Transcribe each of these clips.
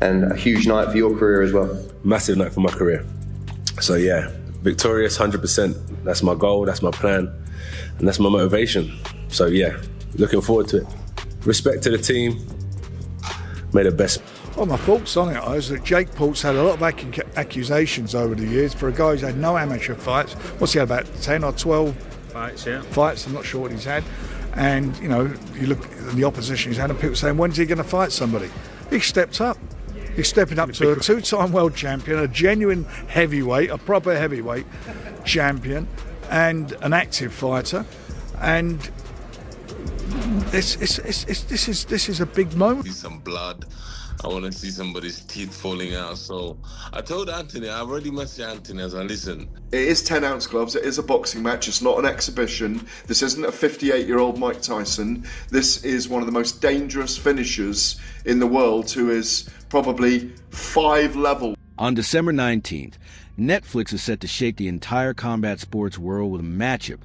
and a huge night for your career as well. Massive night for my career. So yeah, victorious 100%. That's my goal, that's my plan, and that's my motivation. So yeah, looking forward to it. Respect to the team. May the best. Well, my thoughts on it is that Jake Paul's had a lot of accusations over the years for a guy who's had no amateur fights. What's he had, about 10 or 12 fights, yeah. Fights, I'm not sure what he's had. And, you know, you look at the opposition he's had and people saying, when's he going to fight somebody? He stepped up. He's stepping up to a two-time world champion, a genuine heavyweight, a proper heavyweight champion, and an active fighter. And this is a big moment. See some blood. I want to see somebody's teeth falling out. So I told Anthony, I already messaged Anthony as I listen. It is 10-ounce gloves. It is a boxing match. It's not an exhibition. This isn't a 58-year-old Mike Tyson. This is one of the most dangerous finishers in the world, who is probably 5 levels. On December 19th, Netflix is set to shake the entire combat sports world with a matchup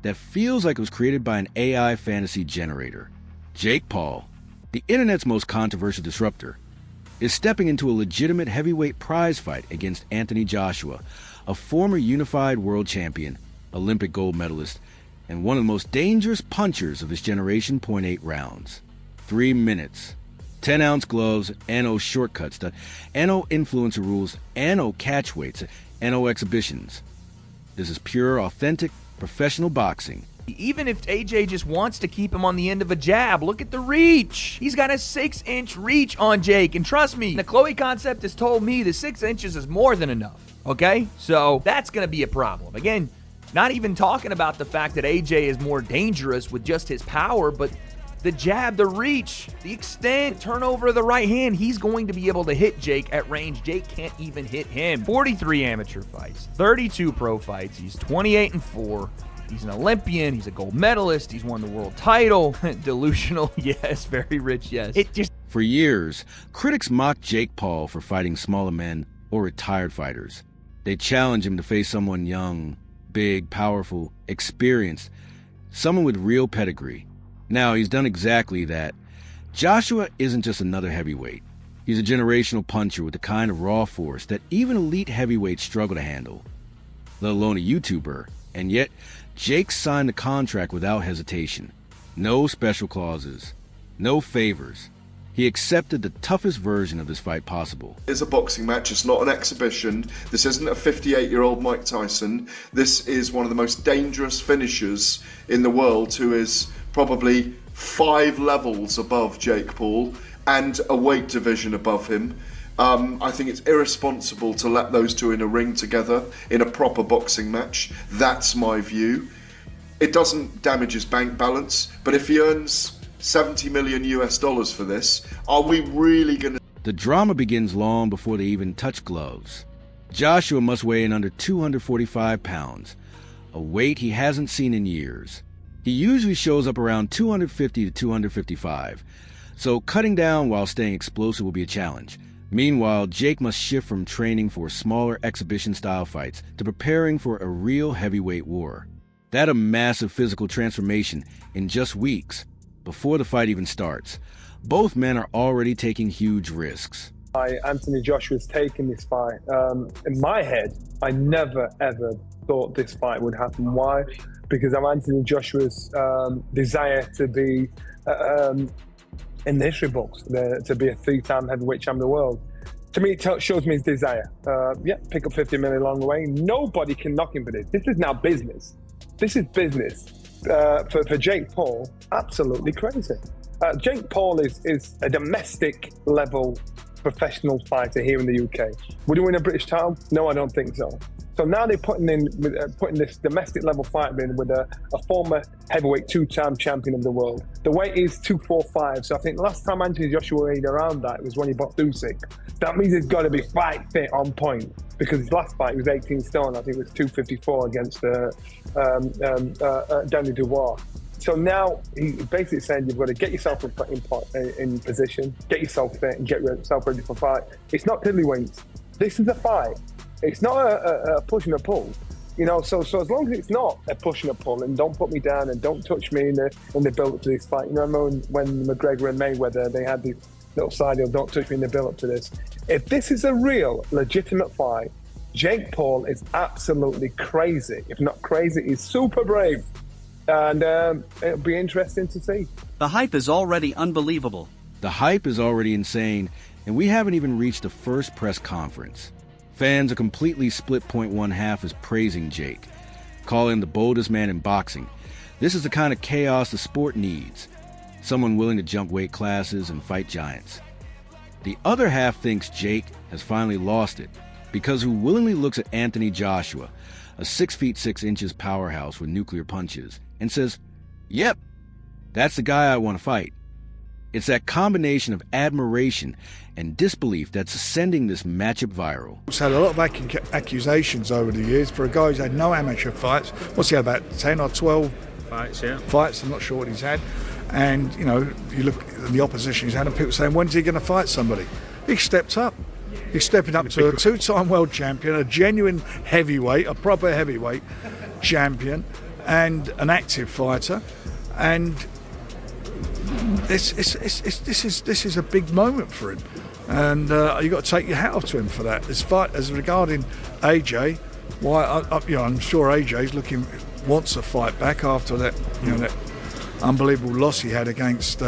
that feels like it was created by an AI fantasy generator. Jake Paul, the internet's most controversial disruptor, is stepping into a legitimate heavyweight prize fight against Anthony Joshua, a former unified world champion, Olympic gold medalist, and one of the most dangerous punchers of his generation. 0.8 rounds. 3 minutes. 10-ounce gloves, no shortcuts, no influencer rules, no catch weights, no exhibitions. This is pure, authentic, professional boxing. Even if AJ just wants to keep him on the end of a jab, look at the reach. He's got a 6-inch reach on Jake, and trust me, the Chloe concept has told me the 6 inches is more than enough, okay? So that's going to be a problem. Again, not even talking about the fact that AJ is more dangerous with just his power, but the jab, the reach, the extent, turnover of the right hand, he's going to be able to hit Jake at range. Jake can't even hit him. 43 amateur fights, 32 pro fights. He's 28-4. He's an Olympian. He's a gold medalist. He's won the world title. Delusional, yes. Very rich, yes. For years, critics mocked Jake Paul for fighting smaller men or retired fighters. They challenged him to face someone young, big, powerful, experienced, someone with real pedigree. Now, he's done exactly that. Joshua isn't just another heavyweight. He's a generational puncher with the kind of raw force that even elite heavyweights struggle to handle, let alone a YouTuber. And yet, Jake signed the contract without hesitation. No special clauses, no favors. He accepted the toughest version of this fight possible. It's a boxing match. It's not an exhibition. This isn't a 58-year-old Mike Tyson. This is one of the most dangerous finishers in the world, who is probably 5 levels above Jake Paul and a weight division above him. I think it's irresponsible to let those two in a ring together in a proper boxing match. That's my view. It doesn't damage his bank balance, but if he earns $70 million for this, are we really going to... The drama begins long before they even touch gloves. Joshua must weigh in under 245 pounds, a weight he hasn't seen in years. He usually shows up around 250 to 255, so cutting down while staying explosive will be a challenge. Meanwhile, Jake must shift from training for smaller exhibition-style fights to preparing for a real heavyweight war. That's a massive physical transformation in just weeks, before the fight even starts. Both men are already taking huge risks. Anthony Joshua's taken this fight. In my head, I never, ever thought this fight would happen. Why? Because of Anthony Joshua's desire to be in the history books, to be a 3-time heavyweight champion of the world. To me, it shows me his desire. Pick up 50 million along the way. Nobody can knock him for this. This is now business. This is business. For Jake Paul, absolutely crazy. Jake Paul is a domestic level professional fighter here in the UK. Would he win a British title? No, I don't think so. So now they're putting this domestic level fight in with a former heavyweight 2-time champion of the world. The weight is 245. So I think the last time Anthony Joshua weighed around that was when he boxed Usyk. That means he's got to be fight fit on point, because his last fight he was 18 stone. I think it was 254 against Danny Dubois. So now he's basically saying you've got to get yourself in position, get yourself fit, and get yourself ready for fight. It's not tiddlywinks. This is a fight. It's not a push and a pull, you know. So as long as it's not a push and a pull, and don't put me down and don't touch me in the build up to this fight. You know, I remember when McGregor and Mayweather, they had little side deal, don't touch me in the build up to this. If this is a real, legitimate fight, Jake Paul is absolutely crazy. If not crazy, he's super brave. And it'll be interesting to see. The hype is already unbelievable. The hype is already insane, and we haven't even reached the first press conference. Fans are completely split. One half is praising Jake, calling him the boldest man in boxing. This is the kind of chaos the sport needs. Someone willing to jump weight classes and fight giants. The other half thinks Jake has finally lost it, because who willingly looks at Anthony Joshua, a 6 feet 6 inches powerhouse with nuclear punches, and says, yep, that's the guy I want to fight. It's that combination of admiration and disbelief that's sending this matchup viral. He's had a lot of accusations over the years for a guy who's had no amateur fights. What's he had, about 10 or 12 fights? I'm not sure what he's had. And, you know, you look at the opposition he's had and people saying, when's he going to fight somebody? He stepped up. He's stepping up to a two-time world champion, a genuine heavyweight, a proper heavyweight champion, and an active fighter. And this is a big moment for him, and you've got to take your hat off to him for that. This fight, as regarding AJ, why I'm sure AJ's wants a fight back after that, that unbelievable loss he had against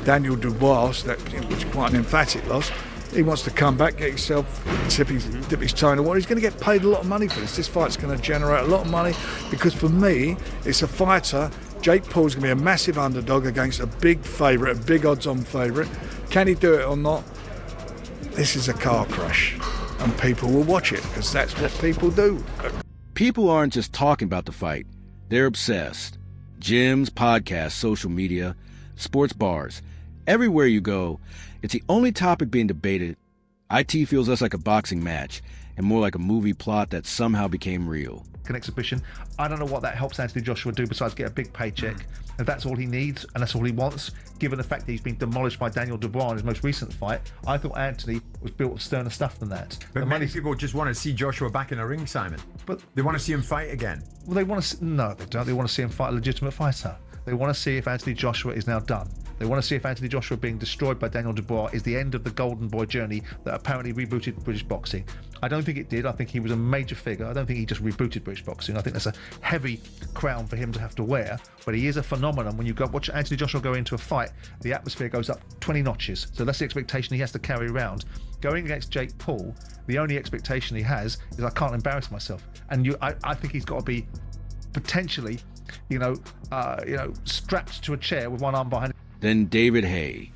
Daniel Dubois, which was quite an emphatic loss. He wants to come back, get himself, dip his toe in the water. He's going to get paid a lot of money for this. This fight's going to generate a lot of money, because for me, it's a fighter. Jake Paul's going to be a massive underdog against a big favourite, a big odds-on favourite. Can he do it or not? This is a car crash, and people will watch it, because that's what people do. People aren't just talking about the fight. They're obsessed. Gyms, podcasts, social media, sports bars. Everywhere you go, it's the only topic being debated. IT feels less like a boxing match and more like a movie plot that somehow became real. An exhibition. I don't know what that helps Anthony Joshua do besides get a big paycheck. If that's all he needs and that's all he wants, given the fact that he's been demolished by Daniel Dubois in his most recent fight, I thought Anthony was built of sterner stuff than that. But many people just want to see Joshua back in the ring, Simon. But they want to see him fight again. Well, they want to. No, they don't. They want to see him fight a legitimate fighter. They want to see if Anthony Joshua is now done. They want to see if Anthony Joshua being destroyed by Daniel Dubois is the end of the golden boy journey that apparently rebooted British boxing. I don't think it did. I think he was a major figure. I don't think he just rebooted British boxing. I think that's a heavy crown for him to have to wear, but he is a phenomenon. When you go watch Anthony Joshua go into a fight, the atmosphere goes up 20 notches. So that's the expectation he has to carry around. Going against Jake Paul, the only expectation he has is I can't embarrass myself. And I think he's got to be potentially, strapped to a chair with one arm behind him. Then David Haye,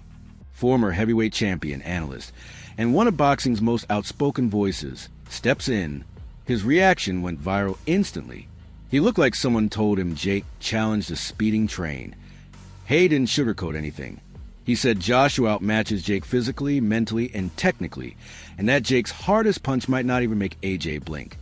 former heavyweight champion, analyst, and one of boxing's most outspoken voices, steps in. His reaction went viral instantly. He looked like someone told him Jake challenged a speeding train. Haye didn't sugarcoat anything. He said Joshua outmatches Jake physically, mentally, and technically, and that Jake's hardest punch might not even make AJ blink.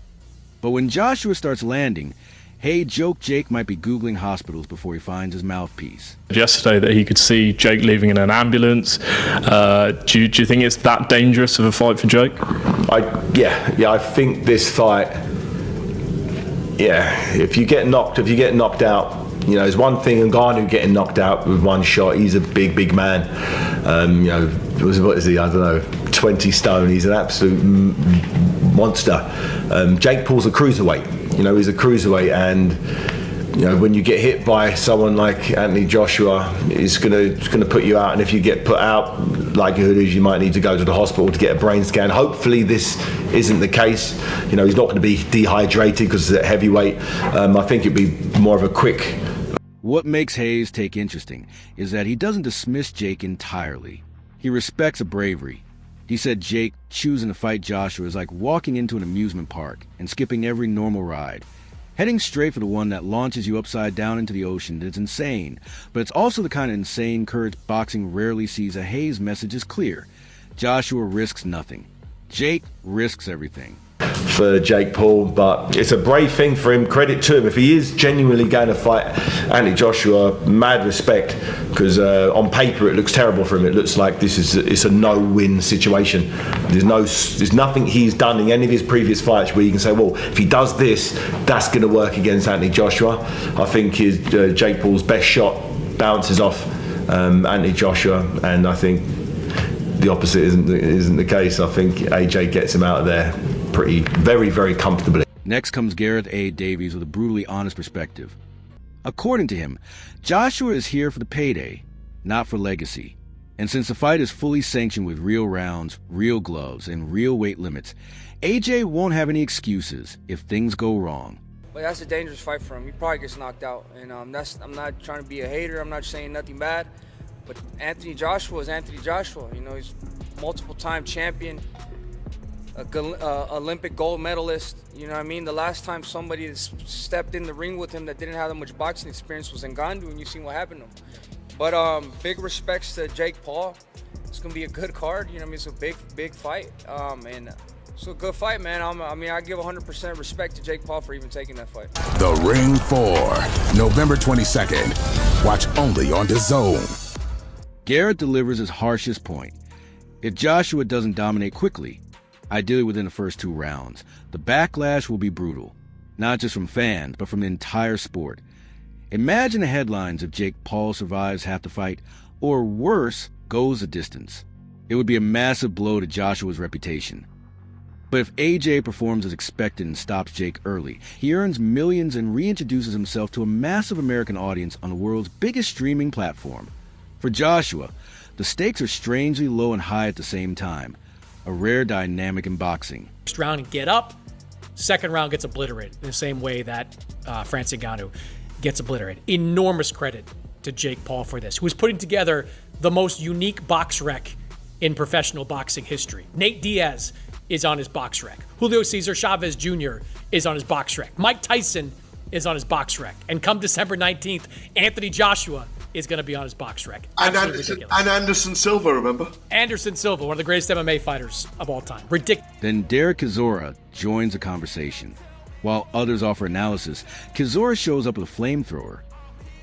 But when Joshua starts landing, Haye joked Jake might be Googling hospitals before he finds his mouthpiece. Yesterday that he could see Jake leaving in an ambulance. Do you think it's that dangerous of a fight for Jake? I think this fight, if you get knocked out, there's one thing, Ngannou getting knocked out with one shot, he's a big man. What is he? I don't know, 20 stone. He's an absolute monster. Jake Paul's a cruiserweight. He's a cruiserweight, and when you get hit by someone like Anthony Joshua, it's gonna put you out. And if you get put out, likelihood is you might need to go to the hospital to get a brain scan. Hopefully, this isn't the case. He's not going to be dehydrated because it's a heavyweight. I think it'd be more of a quick. What makes Haye's take interesting is that he doesn't dismiss Jake entirely. He respects a bravery. He said Jake choosing to fight Joshua is like walking into an amusement park and skipping every normal ride. Heading straight for the one that launches you upside down into the ocean is insane, but it's also the kind of insane courage boxing rarely sees. Haye's message is clear. Joshua risks nothing. Jake risks everything. For Jake Paul, but it's a brave thing for him. Credit to him. If he is genuinely going to fight Anthony Joshua, mad respect, because on paper it looks terrible for him. It looks like it's a no-win situation. There's nothing he's done in any of his previous fights where you can say, well, if he does this, that's going to work against Anthony Joshua. I think Jake Paul's best shot bounces off Anthony Joshua, and I think the opposite isn't the case. I think AJ gets him out of there very, very comfortably. Next comes Gareth A. Davies with a brutally honest perspective. According to him, Joshua is here for the payday, not for legacy. And since the fight is fully sanctioned with real rounds, real gloves, and real weight limits, AJ won't have any excuses if things go wrong. But that's a dangerous fight for him. He probably gets knocked out. And I'm not trying to be a hater. I'm not saying nothing bad. But Anthony Joshua is Anthony Joshua. You know, he's multiple-time champion, Olympic gold medalist. You know what I mean? The last time somebody stepped in the ring with him that didn't have that much boxing experience was Ngannou, and you've seen what happened to him. But big respects to Jake Paul. It's gonna be a good card. You know what I mean? It's a big fight. And it's a good fight, man. I give 100% respect to Jake Paul for even taking that fight. The Ring 4, November 22nd. Watch only on DAZN. Garrett delivers his harshest point. If Joshua doesn't dominate quickly, ideally within the first 2 rounds, the backlash will be brutal. Not just from fans, but from the entire sport. Imagine the headlines if Jake Paul survives half the fight, or worse, goes the distance. It would be a massive blow to Joshua's reputation. But if AJ performs as expected and stops Jake early, he earns millions and reintroduces himself to a massive American audience on the world's biggest streaming platform. For Joshua, the stakes are strangely low and high at the same time, a rare dynamic in boxing. First round, get up. Second round gets obliterated in the same way that Francis Ngannou gets obliterated. Enormous credit to Jake Paul for this, who is putting together the most unique box rec in professional boxing history. Nate Diaz is on his box rec. Julio Cesar Chavez Jr. is on his box rec. Mike Tyson is on his box rec. And come December 19th, Anthony Joshua is going to be on his box rec. And Anderson Silva, remember? Anderson Silva, one of the greatest MMA fighters of all time. Ridiculous. Then Derek Chisora joins the conversation. While others offer analysis, Chisora shows up with a flamethrower.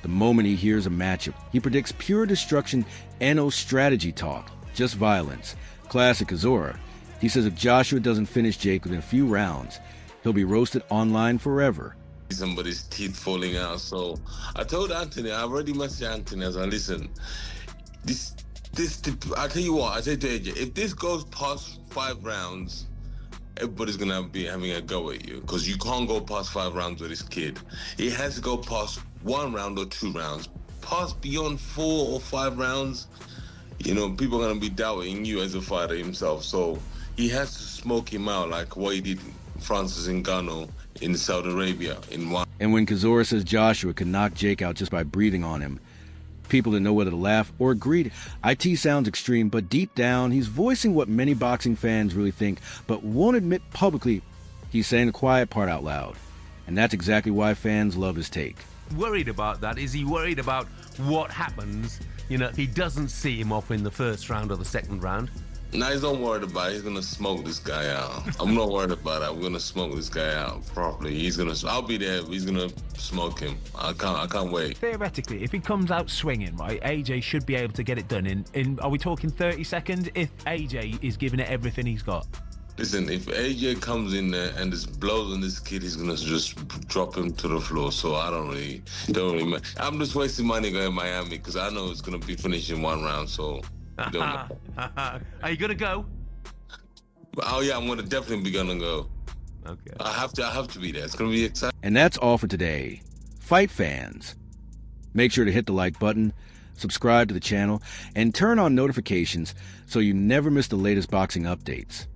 The moment he hears a matchup, he predicts pure destruction and no strategy talk, just violence. Classic Chisora. He says if Joshua doesn't finish Jake within a few rounds, he'll be roasted online forever. Somebody's teeth falling out. So I told Anthony, I already messaged Anthony as I listen. I tell you what, I said to AJ, if this goes past 5 rounds, everybody's gonna be having a go at you because you can't go past 5 rounds with this kid. He has to go past 1 round or 2 rounds. Past beyond 4 or 5 rounds, you know, people are gonna be doubting you as a fighter himself. So he has to smoke him out like what he did Francis Ngannou in Saudi Arabia in 1. And when Chisora says Joshua could knock Jake out just by breathing on him, people didn't know whether to laugh or agree. IT sounds extreme, but deep down, he's voicing what many boxing fans really think, but won't admit publicly he's saying the quiet part out loud. And that's exactly why fans love his take. Worried about that? Is he worried about what happens, you know, if he doesn't see him off in the first round or the second round? No, he's not worried about it. He's gonna smoke this guy out. I'm not worried about that. We're gonna smoke this guy out properly. I'll be there. He's gonna smoke him. I can't wait. Theoretically, if he comes out swinging, right, AJ should be able to get it done in are we talking 30 seconds? If AJ is giving it everything he's got. Listen, if AJ comes in there and just blows on this kid, he's gonna just drop him to the floor. So I don't really. I'm just wasting money going to Miami because I know it's gonna be finished in 1 round. So. Are you gonna go? Oh yeah, I'm definitely be gonna go. Okay. I have to be there. It's gonna be exciting. And that's all for today. Fight fans, make sure to hit the like button, subscribe to the channel, and turn on notifications so you never miss the latest boxing updates.